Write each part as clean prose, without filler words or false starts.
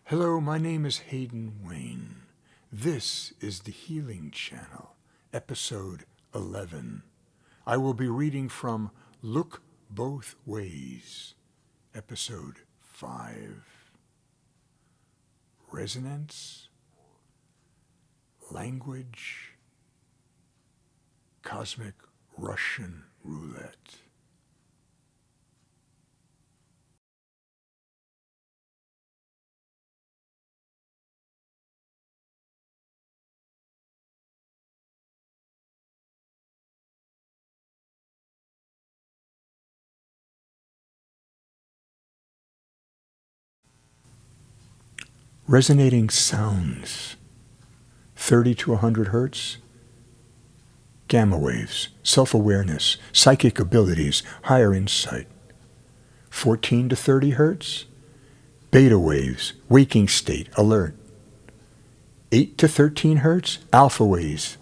Hello, my name is Hayden Wayne. This is the Healing Channel, episode 11. I will be reading from Look Both Ways, episode 5. Resonance, language, cosmic Russian roulette. Resonating sounds, 30 to 100 hertz, gamma waves, self-awareness, psychic abilities, higher insight. 14 to 30 hertz, beta waves, waking state, alert. 8 to 13 hertz, alpha waves,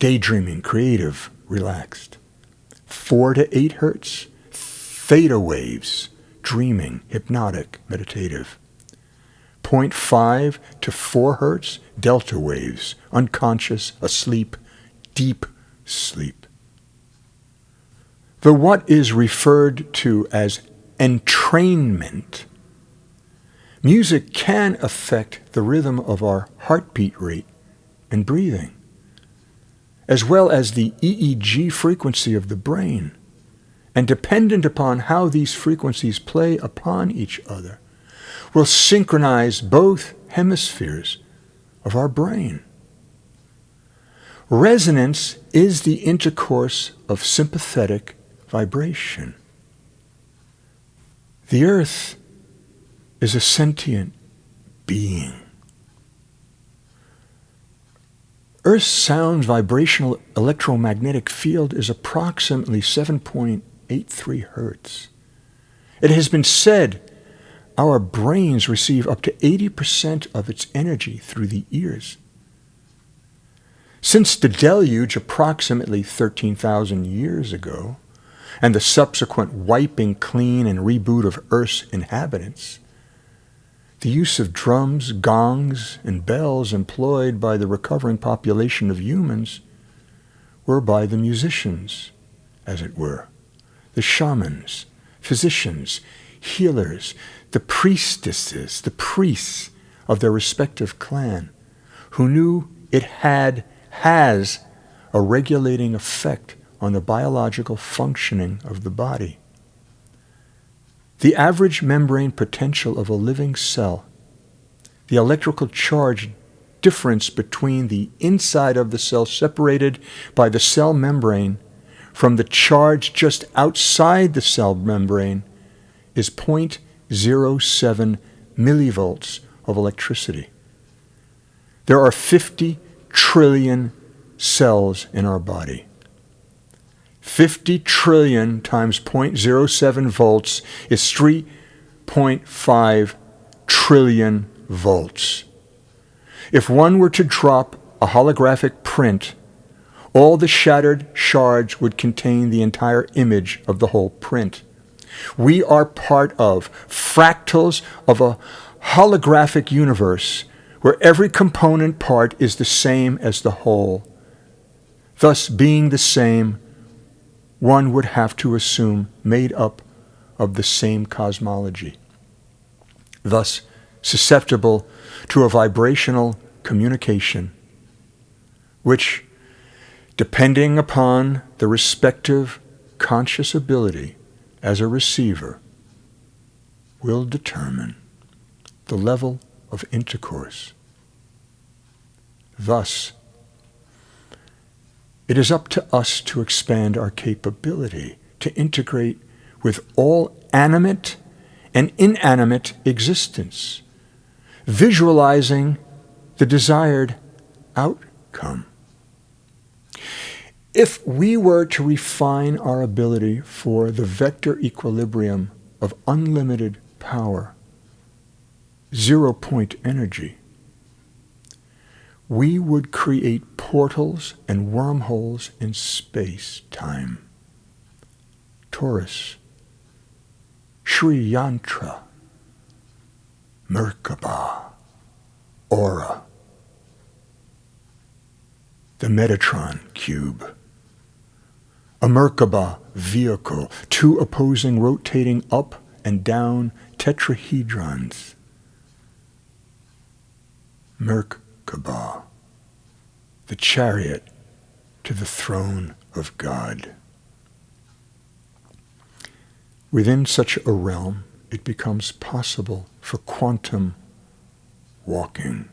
daydreaming, creative, relaxed. 4 to 8 hertz, theta waves, dreaming, hypnotic, meditative. 0.5 to 4 hertz, delta waves, unconscious, asleep, deep sleep. The what is referred to as entrainment. Music can affect the rhythm of our heartbeat rate and breathing, as well as the EEG frequency of the brain, and dependent upon how these frequencies play upon each other, will synchronize both hemispheres of our brain. Resonance is the intercourse of sympathetic vibration. The earth is a sentient being. Earth's sound vibrational electromagnetic field is approximately 7.83 hertz. It has been said our brains receive up to 80% of its energy through the ears. Since the deluge approximately 13,000 years ago, and the subsequent wiping clean and reboot of Earth's inhabitants, the use of drums, gongs, and bells employed by the recovering population of humans were by the musicians, as it were, the shamans, physicians, healers, the priestesses, the priests of their respective clan, who knew it has a regulating effect on the biological functioning of the body. The average membrane potential of a living cell, the electrical charge difference between the inside of the cell separated by the cell membrane from the charge just outside the cell membrane, is 0.07 millivolts of electricity. There are 50 trillion cells in our body. 50 trillion times 0.07 volts is 3.5 trillion volts. If one were to drop a holographic print, all the shattered shards would contain the entire image of the whole print. We are part of fractals of a holographic universe where every component part is the same as the whole. Thus, being the same, one would have to assume made up of the same cosmology. Thus, susceptible to a vibrational communication, which, depending upon the respective conscious ability as a receiver, will determine the level of intercourse. Thus, it is up to us to expand our capability to integrate with all animate and inanimate existence, visualizing the desired outcome. If we were to refine our ability for the vector equilibrium of unlimited power, zero-point energy, we would create portals and wormholes in space-time. Taurus, Sri Yantra, Merkaba, aura, the Metatron cube. A Merkaba vehicle, two opposing rotating up and down tetrahedrons. Merkaba, the chariot to the throne of God. Within such a realm, it becomes possible for quantum walking.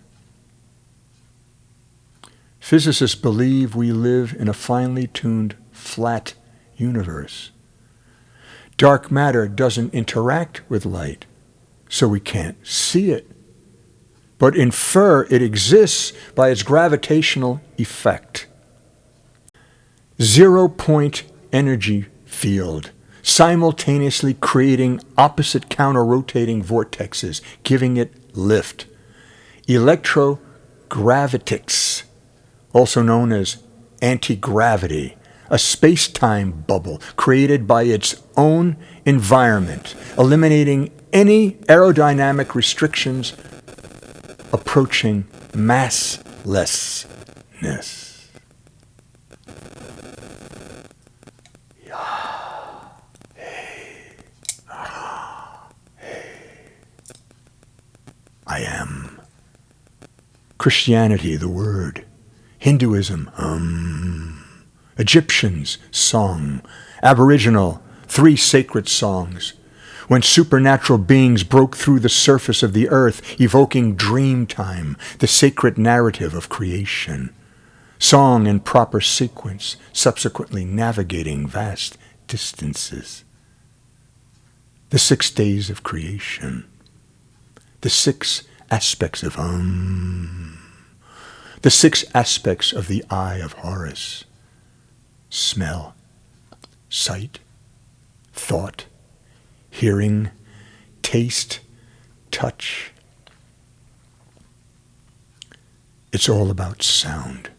Physicists believe we live in a finely tuned, flat universe. Dark matter doesn't interact with light, so we can't see it, but infer it exists by its gravitational effect. 0-point energy field, simultaneously creating opposite counter-rotating vortexes, giving it lift. Electrogravitics, also known as anti-gravity, a space-time bubble created by its own environment, eliminating any aerodynamic restrictions approaching masslessness. I am. Christianity, the word. Hinduism, Egyptians, song. Aboriginal, 3 sacred songs. When supernatural beings broke through the surface of the earth, evoking dream time, the sacred narrative of creation. Song in proper sequence, subsequently navigating vast distances. The 6 days of creation. The 6 aspects of The 6 aspects of the eye of Horus. Smell, sight, thought, hearing, taste, touch. It's all about sound.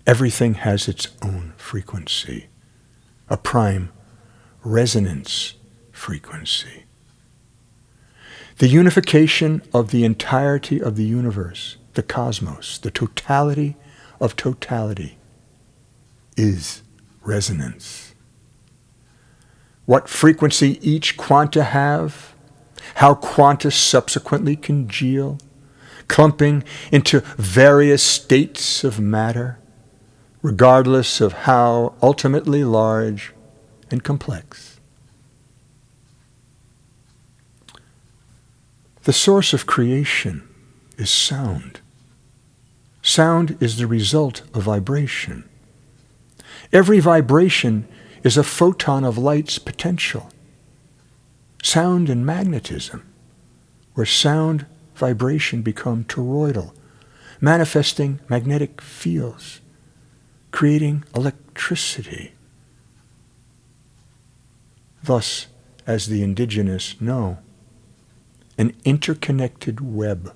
Everything has its own frequency, a prime resonance frequency. The unification of the entirety of the universe, the cosmos, the totality of totality, is resonance. What frequency each quanta have, how quanta subsequently congeal, clumping into various states of matter, regardless of how ultimately large and complex. The source of creation is sound. Sound is the result of vibration. Every vibration is a photon of light's potential. Sound and magnetism, where sound vibration become toroidal, manifesting magnetic fields, creating electricity. Thus, as the indigenous know, an interconnected web.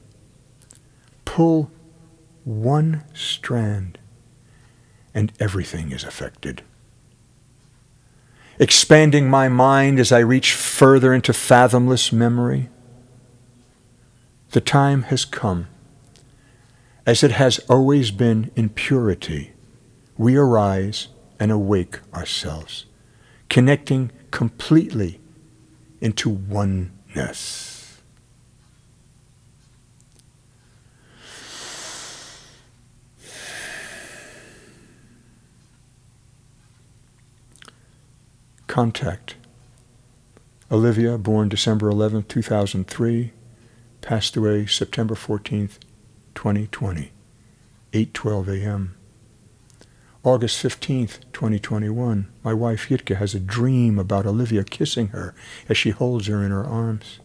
Pull one strand, and everything is affected. Expanding my mind as I reach further into fathomless memory, the time has come, as it has always been in purity, we arise and awake ourselves, connecting completely into oneness. Contact. Olivia, born December 11, 2003, passed away September 14, 2020, 8:12 a.m. August 15, 2021, my wife Yitka has a dream about Olivia kissing her as she holds her in her arms.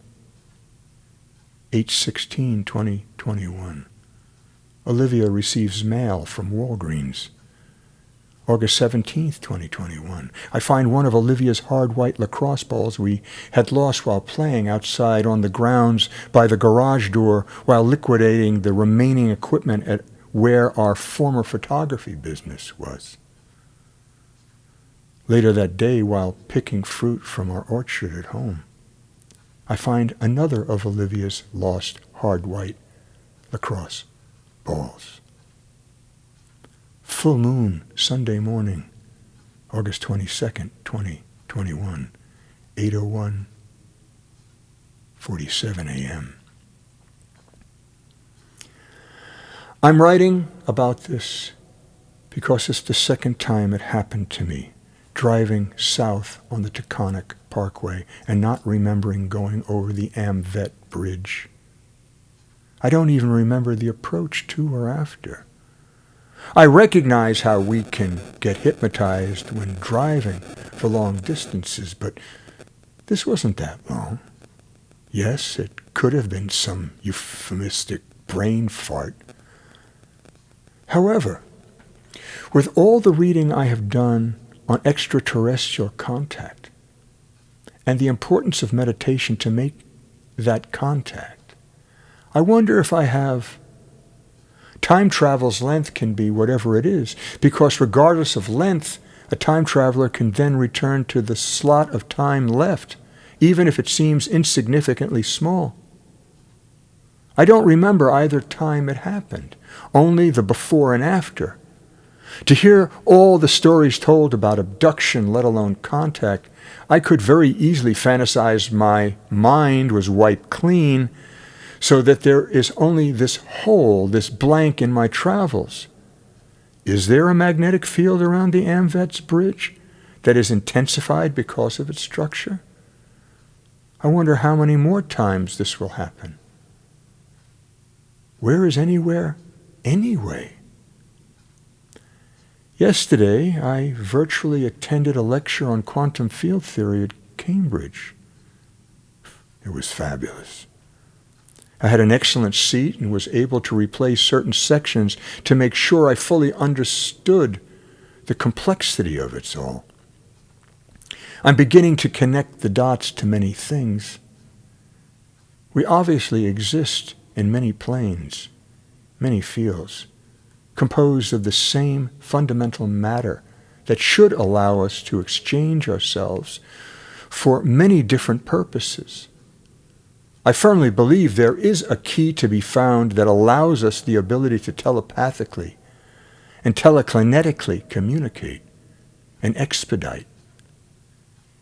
8/16, 2021, Olivia receives mail from Walgreens. August 17th, 2021, I find one of Olivia's hard white lacrosse balls we had lost while playing outside on the grounds by the garage door while liquidating the remaining equipment at where our former photography business was. Later that day, while picking fruit from our orchard at home, I find another of Olivia's lost hard white lacrosse balls. Full moon, Sunday morning, August 22nd, 2021, 8:01:47 a.m. I'm writing about this because it's the second time it happened to me, driving south on the Taconic Parkway and not remembering going over the Amvet Bridge. I don't even remember the approach to or after. I recognize how we can get hypnotized when driving for long distances, but this wasn't that long. Yes, it could have been some euphemistic brain fart. However, with all the reading I have done on extraterrestrial contact and the importance of meditation to make that contact, I wonder if I have. Time travel's length can be whatever it is, because regardless of length, a time traveler can then return to the slot of time left, even if it seems insignificantly small. I don't remember either time it happened, only the before and after. To hear all the stories told about abduction, let alone contact, I could very easily fantasize my mind was wiped clean so that there is only this hole, this blank in my travels. Is there a magnetic field around the Amvet's bridge that is intensified because of its structure? I wonder how many more times this will happen. Where is anywhere anyway? Yesterday, I virtually attended a lecture on quantum field theory at Cambridge. It was fabulous. I had an excellent seat and was able to replay certain sections to make sure I fully understood the complexity of it all. I'm beginning to connect the dots to many things. We obviously exist in many planes, many fields, composed of the same fundamental matter that should allow us to exchange ourselves for many different purposes. I firmly believe there is a key to be found that allows us the ability to telepathically and telekinetically communicate and expedite.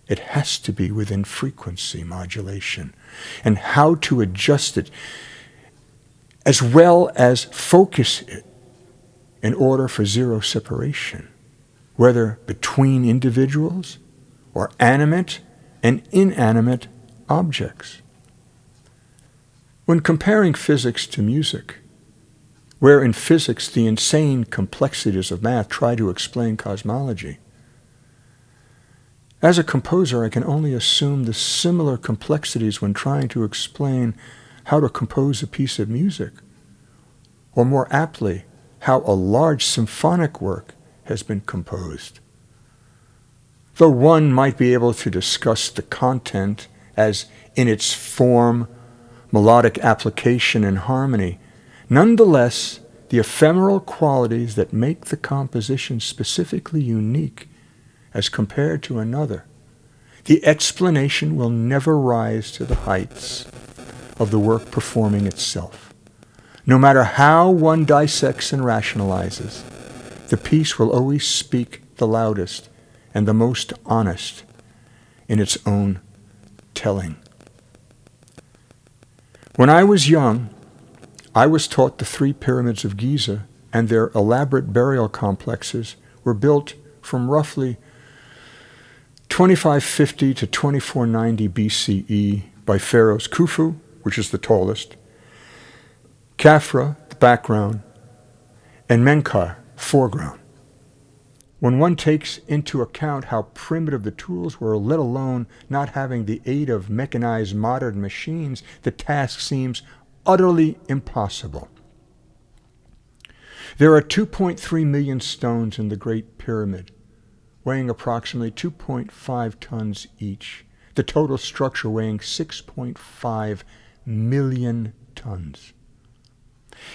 It has to be within frequency modulation, and how to adjust it as well as focus it in order for zero separation, whether between individuals or animate and inanimate objects. When comparing physics to music, where in physics the insane complexities of math try to explain cosmology, as a composer I can only assume the similar complexities when trying to explain how to compose a piece of music, or more aptly, how a large symphonic work has been composed. Though one might be able to discuss the content as in its form, melodic application, and harmony, nonetheless, the ephemeral qualities that make the composition specifically unique as compared to another, the explanation will never rise to the heights of the work performing itself. No matter how one dissects and rationalizes, the piece will always speak the loudest and the most honest in its own telling. When I was young, I was taught the 3 pyramids of Giza and their elaborate burial complexes were built from roughly 2550 to 2490 BCE by pharaohs Khufu, which is the tallest, Khafra, the background, and Menkaure, foreground. When one takes into account how primitive the tools were, let alone not having the aid of mechanized modern machines, the task seems utterly impossible. There are 2.3 million stones in the Great Pyramid, weighing approximately 2.5 tons each, the total structure weighing 6.5 million tons.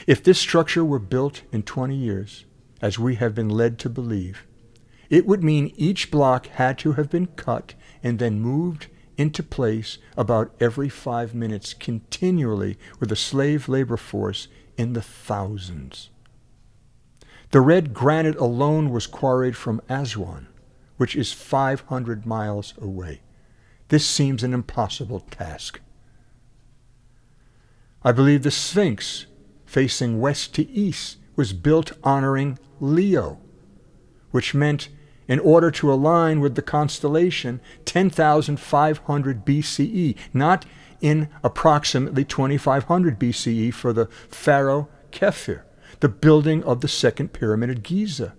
If this structure were built in 20 years, as we have been led to believe, it would mean each block had to have been cut and then moved into place about every 5 minutes continually with a slave labor force in the thousands. The red granite alone was quarried from Aswan, which is 500 miles away. This seems an impossible task. I believe the Sphinx, facing west to east, was built honoring Leo, which meant, in order to align with the constellation, 10,500 BCE, not in approximately 2,500 BCE for the pharaoh Kefir, the building of the second pyramid at Giza.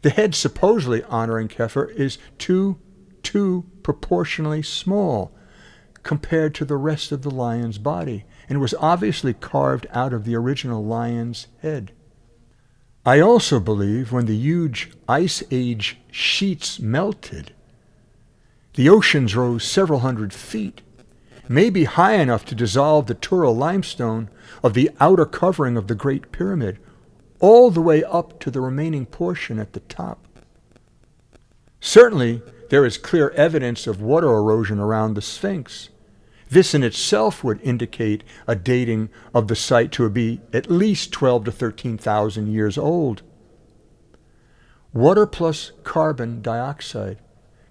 The head supposedly honoring Kefir is too proportionally small compared to the rest of the lion's body, and was obviously carved out of the original lion's head. I also believe when the huge Ice Age sheets melted, the oceans rose several hundred feet, maybe high enough to dissolve the Tural limestone of the outer covering of the Great Pyramid, all the way up to the remaining portion at the top. Certainly, there is clear evidence of water erosion around the Sphinx. This in itself would indicate a dating of the site to be at least 12 to 13,000 years old. Water plus carbon dioxide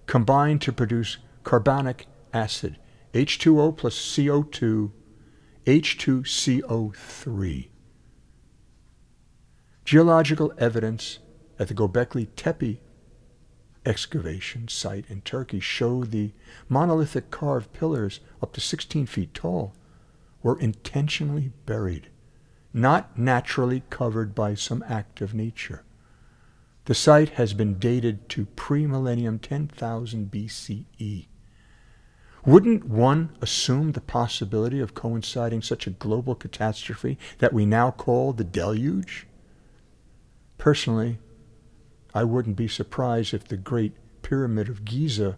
combine to produce carbonic acid, H2O plus CO2, H2CO3. Geological evidence at the Göbekli Tepe excavation site in Turkey show the monolithic carved pillars up to 16 feet tall were intentionally buried, not naturally covered by some act of nature. The site has been dated to pre-millennium 10,000 BCE. Wouldn't one assume the possibility of coinciding such a global catastrophe that we now call the deluge? Personally, I wouldn't be surprised if the Great Pyramid of Giza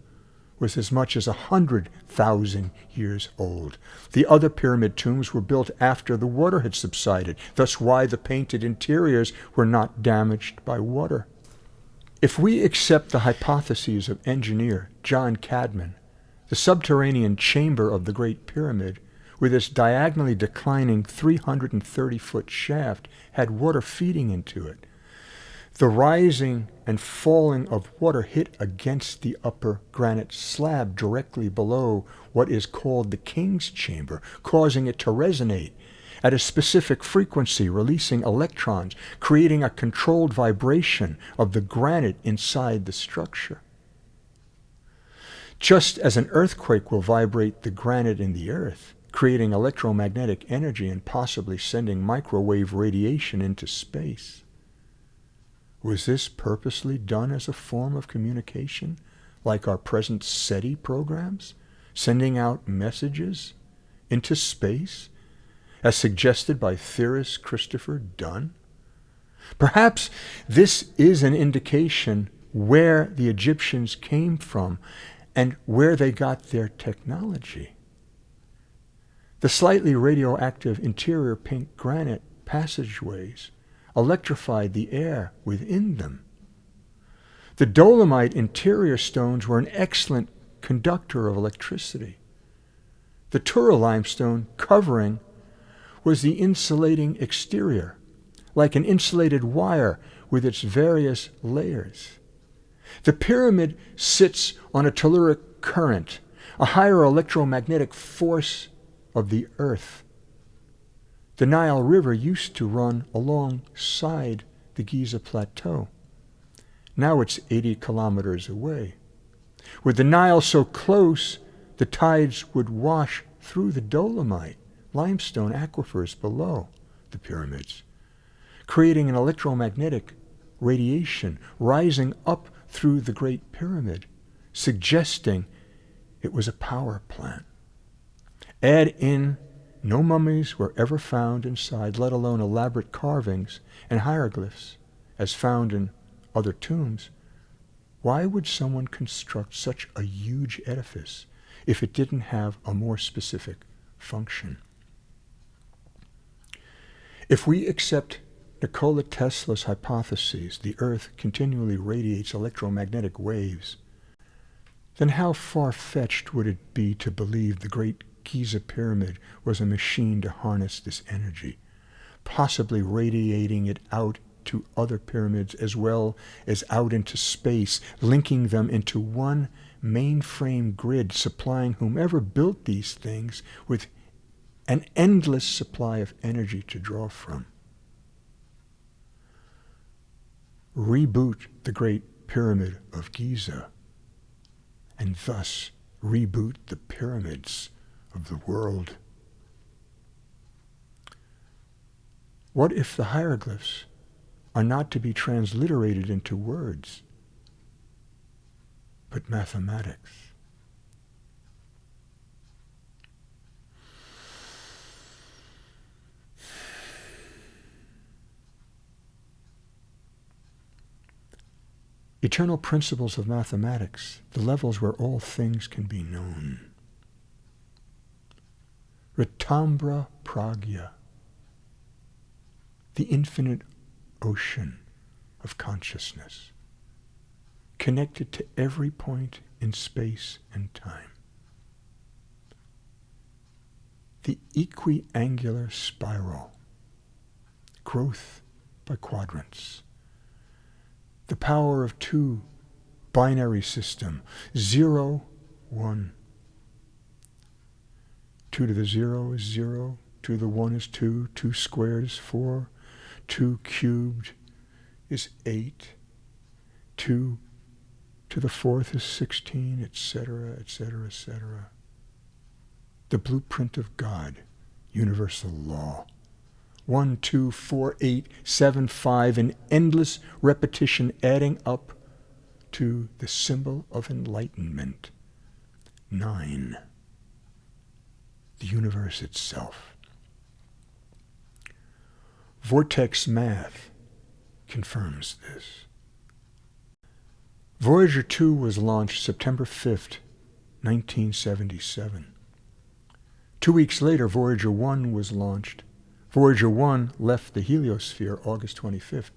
was as much as 100,000 years old. The other pyramid tombs were built after the water had subsided, thus why the painted interiors were not damaged by water. If we accept the hypotheses of engineer John Cadman, the subterranean chamber of the Great Pyramid, with its diagonally declining 330-foot shaft, had water feeding into it. The rising and falling of water hit against the upper granite slab directly below what is called the King's Chamber, causing it to resonate at a specific frequency, releasing electrons, creating a controlled vibration of the granite inside the structure. Just as an earthquake will vibrate the granite in the earth, creating electromagnetic energy and possibly sending microwave radiation into space. Was this purposely done as a form of communication, like our present SETI programs, sending out messages into space, as suggested by theorist Christopher Dunn? Perhaps this is an indication where the Egyptians came from and where they got their technology. The slightly radioactive interior pink granite passageways electrified the air within them. The dolomite interior stones were an excellent conductor of electricity. The Tural limestone covering was the insulating exterior, like an insulated wire with its various layers. The pyramid sits on a telluric current, a higher electromagnetic force of the earth. The Nile River used to run alongside the Giza Plateau. Now it's 80 kilometers away. With the Nile so close, the tides would wash through the dolomite, limestone aquifers below the pyramids, creating an electromagnetic radiation rising up through the Great Pyramid, suggesting it was a power plant. Add in no mummies were ever found inside, let alone elaborate carvings and hieroglyphs, as found in other tombs. Why would someone construct such a huge edifice if it didn't have a more specific function? If we accept Nikola Tesla's hypotheses, the Earth continually radiates electromagnetic waves. then how far-fetched would it be to believe the great Giza pyramid was a machine to harness this energy, possibly radiating it out to other pyramids as well as out into space, linking them into one mainframe grid, supplying whomever built these things with an endless supply of energy to draw from. Reboot the Great Pyramid of Giza, and thus reboot the pyramids of the world. What if the hieroglyphs are not to be transliterated into words, but mathematics? Eternal principles of mathematics, the levels where all things can be known. Ritambra Pragya, the infinite ocean of consciousness, connected to every point in space and time. The equiangular spiral, growth by quadrants. The power of two, binary system, 0, 1. 2 to the 0 is 0, 2 to the 1 is 2, 2 squared is 4, 2 cubed is 8, 2 to the 4th is 16, etc., etc., etc. The blueprint of God, universal law. 1, 2, 4, 8, 7, 5, an endless repetition adding up to the symbol of enlightenment. 9, the universe itself. Vortex math confirms this. Voyager 2 was launched September 5th, 1977. 2 weeks later, Voyager 1 was launched. Voyager 1 left the heliosphere August 25th,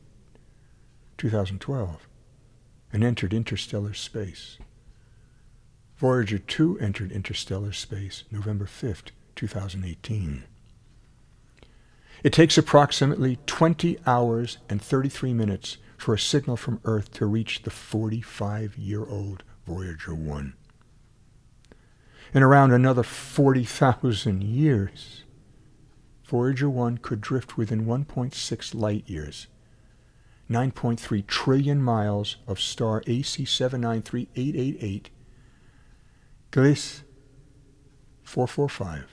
2012, and entered interstellar space. Voyager 2 entered interstellar space November 5th, 2018. It takes approximately 20 hours and 33 minutes for a signal from Earth to reach the 45-year-old Voyager 1. In around another 40,000 years, Voyager 1 could drift within 1.6 light years, 9.3 trillion miles of star AC 793888, Gliese 445,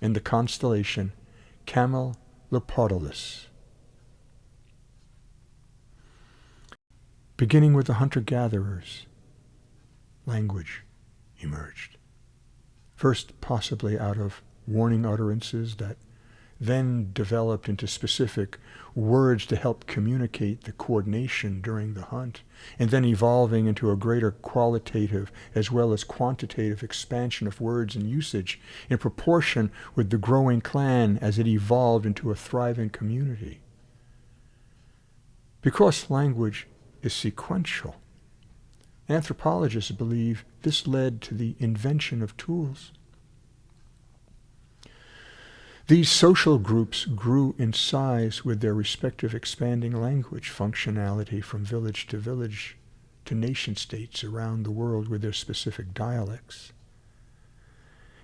in the constellation Camelopardalis. Beginning with the hunter-gatherers, language emerged. First, possibly out of warning utterances that then developed into specific words to help communicate the coordination during the hunt, and then evolving into a greater qualitative as well as quantitative expansion of words and usage in proportion with the growing clan as it evolved into a thriving community. Because language is sequential, anthropologists believe this led to the invention of tools. These social groups grew in size with their respective expanding language functionality from village to nation states around the world with their specific dialects.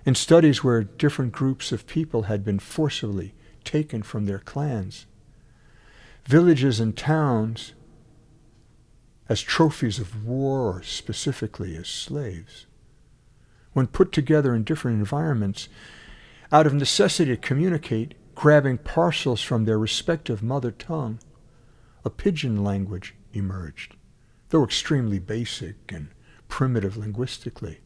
In studies where different groups of people had been forcibly taken from their clans, villages and towns as trophies of war or specifically as slaves, when put together in different environments, out of necessity to communicate, grabbing parcels from their respective mother tongue, a pidgin language emerged, though extremely basic and primitive linguistically,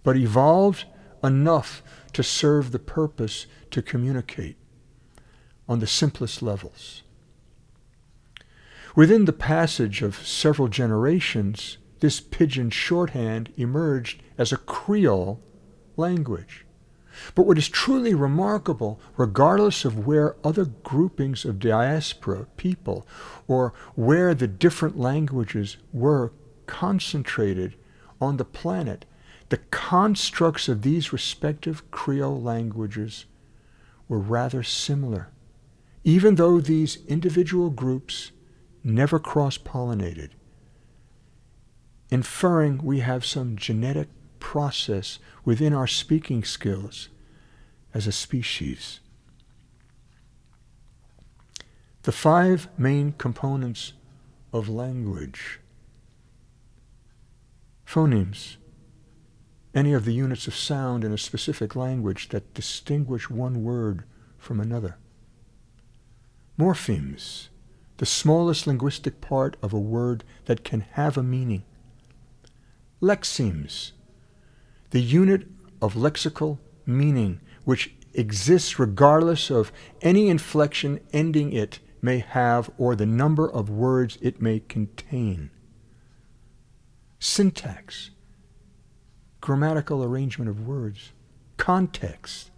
but evolved enough to serve the purpose to communicate on the simplest levels. Within the passage of several generations, this pidgin shorthand emerged as a Creole language. But what is truly remarkable, regardless of where other groupings of diaspora people or where the different languages were concentrated on the planet, the constructs of these respective Creole languages were rather similar, even though these individual groups never cross-pollinated, inferring we have some genetic process within our speaking skills as a species. The 5 main components of language: phonemes, any of the units of sound in a specific language that distinguish one word from another. Morphemes, the smallest linguistic part of a word that can have a meaning. Lexemes, the unit of lexical meaning which exists regardless of any inflection ending it may have or the number of words it may contain. Syntax, grammatical arrangement of words. Context,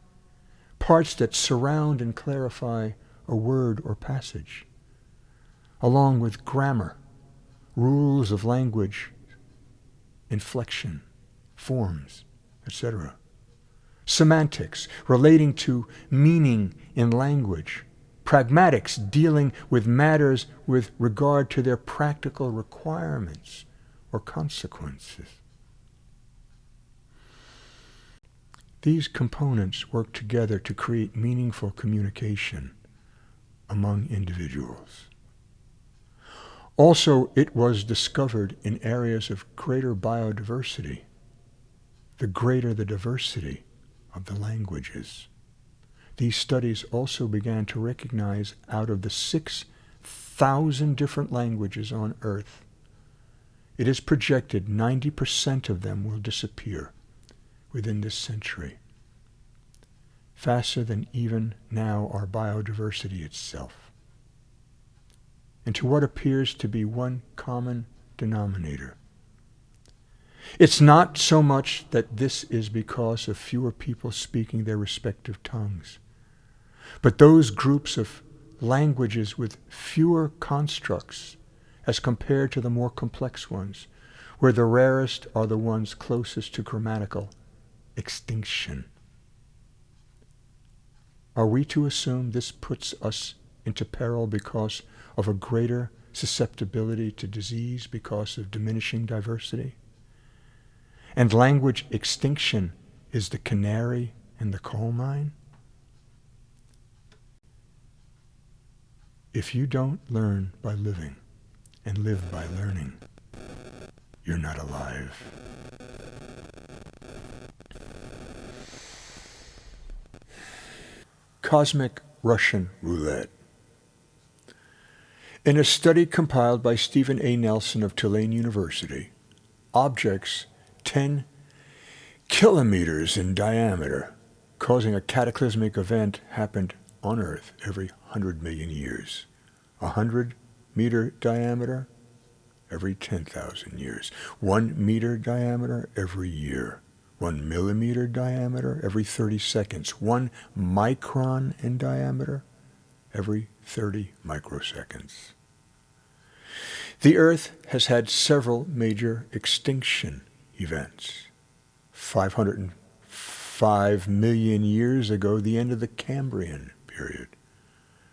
parts that surround and clarify a word or passage, along with grammar, rules of language, inflection, forms, etc. Semantics, relating to meaning in language. Pragmatics, dealing with matters with regard to their practical requirements or consequences. These components work together to create meaningful communication among individuals. Also, it was discovered in areas of greater biodiversity, the greater the diversity of the languages. These studies also began to recognize out of the 6,000 different languages on Earth, it is projected 90% of them will disappear within this century, faster than even now our biodiversity itself, into what appears to be one common denominator. It's not so much that this is because of fewer people speaking their respective tongues, but those groups of languages with fewer constructs as compared to the more complex ones, where the rarest are the ones closest to grammatical extinction. Are we to assume this puts us into peril because of a greater susceptibility to disease because of diminishing diversity? And language extinction is the canary in the coal mine? If you don't learn by living and live by learning, you're not alive. Cosmic Russian Roulette. In a study compiled by Stephen A. Nelson of Tulane University, objects 10 kilometers in diameter, causing a cataclysmic event, happened on Earth every 100 million years. 100-meter diameter every 10,000 years. 1 meter diameter every year. 1 millimeter diameter every 30 seconds. 1 micron in diameter every 30 microseconds. The Earth has had several major extinction events. 505 million years ago, the end of the Cambrian period.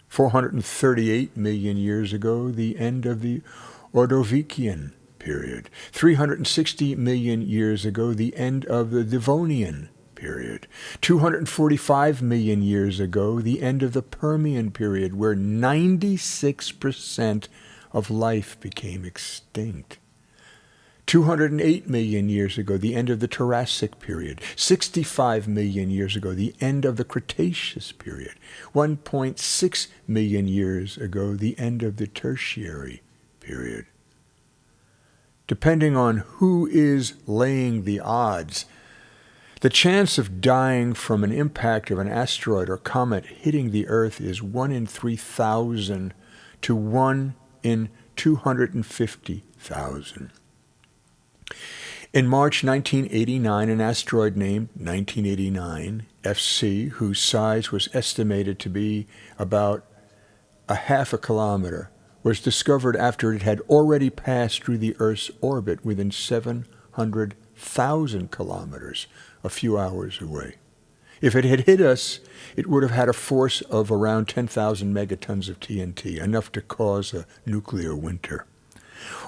438 million years ago, the end of the Ordovician period. 360 million years ago, the end of the Devonian period. 245 million years ago, the end of the Permian period, where 96% of life became extinct. 208 million years ago, the end of the Jurassic period. 65 million years ago, the end of the Cretaceous period. 1.6 million years ago, the end of the Tertiary period. Depending on who is laying the odds, the chance of dying from an impact of an asteroid or comet hitting the Earth is 1 in 3,000 to 1 in 250,000. In March 1989, an asteroid named 1989 FC, whose size was estimated to be about a half a kilometer, was discovered after it had already passed through the Earth's orbit within 400,000 kilometers, a few hours away. If it had hit us, it would have had a force of around 10,000 megatons of TNT, enough to cause a nuclear winter.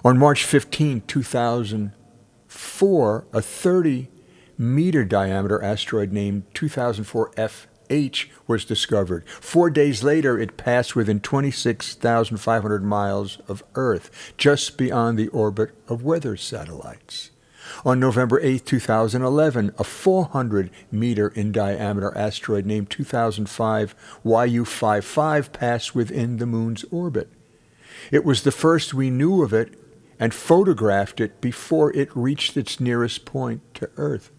On March 15, 2004, a 30-meter diameter asteroid named 2004 FH was discovered. 4 days later, it passed within 26,500 miles of Earth, just beyond the orbit of weather satellites. On November 8, 2011, a 400-meter in diameter asteroid named 2005 YU55 passed within the Moon's orbit. It was the first we knew of it and photographed it before it reached its nearest point to Earth.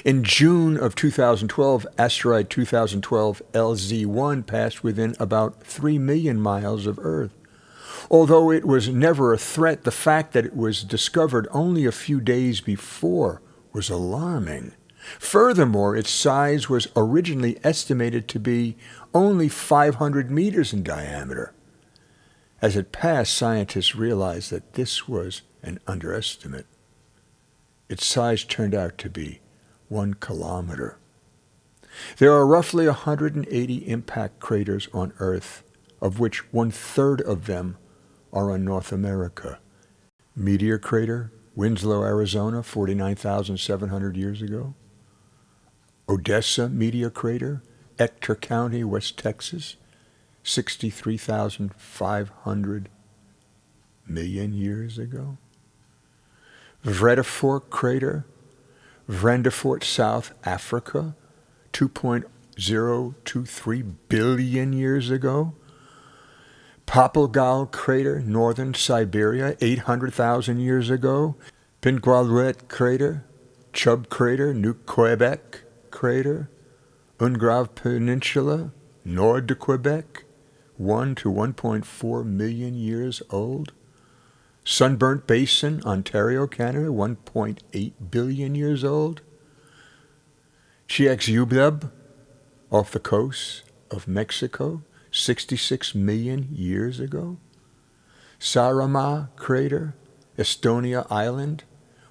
In June of 2012, asteroid 2012 LZ1 passed within about 3 million miles of Earth. Although it was never a threat, the fact that it was discovered only a few days before was alarming. Furthermore, its size was originally estimated to be only 500 meters in diameter. As it passed, scientists realized that this was an underestimate. Its size turned out to be 1 kilometer. There are roughly 180 impact craters on Earth, of which 1/3 of them are on North America. Meteor crater, Winslow, Arizona, 49,700 years ago. Odessa meteor crater, Ector County, West Texas, 63,500 million years ago. Vredefort crater, Vrendefort, South Africa, 2.023 billion years ago. Papelgal crater, northern Siberia, 800,000 years ago. Pingualuet crater, Chubb crater, New Quebec crater. Ungrave Peninsula, Nord de Quebec, 1 to 1.4 million years old. Sunburnt Basin, Ontario, Canada, 1.8 billion years old. Chicxulub, off the coast of Mexico, 66 million years ago. Saaremaa crater, Estonia Island,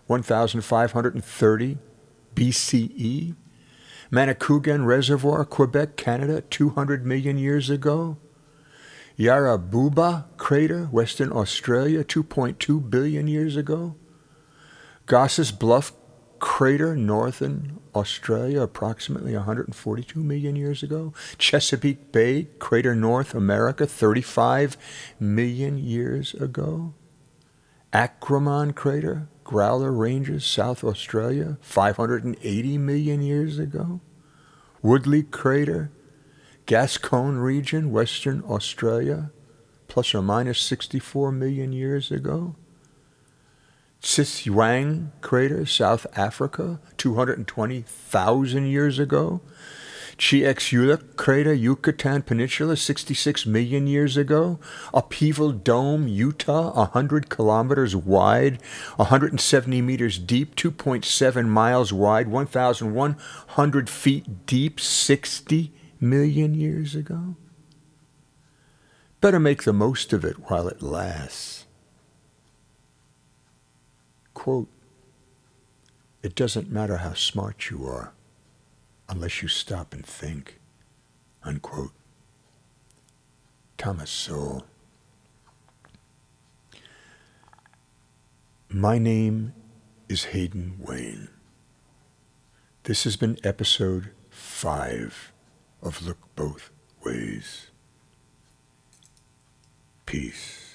1,530 BCE. Manicouagan Reservoir, Quebec, Canada, 200 million years ago. Yarrabuba crater, Western Australia, 2.2 billion years ago. Gosses Bluff crater, northern Australia, approximately 142 million years ago. Chesapeake Bay crater, North America, 35 million years ago. Acraman crater, Growler Ranges, South Australia, 580 million years ago. Woodley crater, Gascoyne region, Western Australia, plus or minus 64 million years ago. Tsitswang crater, South Africa, 220,000 years ago. Chicxulub crater, Yucatan Peninsula, 66 million years ago. Upheaval Dome, Utah, 100 kilometers wide, 170 meters deep, 2.7 miles wide, 1,100 feet deep, 60 million years ago. Better make the most of it while it lasts. Quote, "It doesn't matter how smart you are unless you stop and think." Unquote. Thomas Sowell. My name is Hayden Wayne. This has been episode 5 of Look Both Ways. Peace.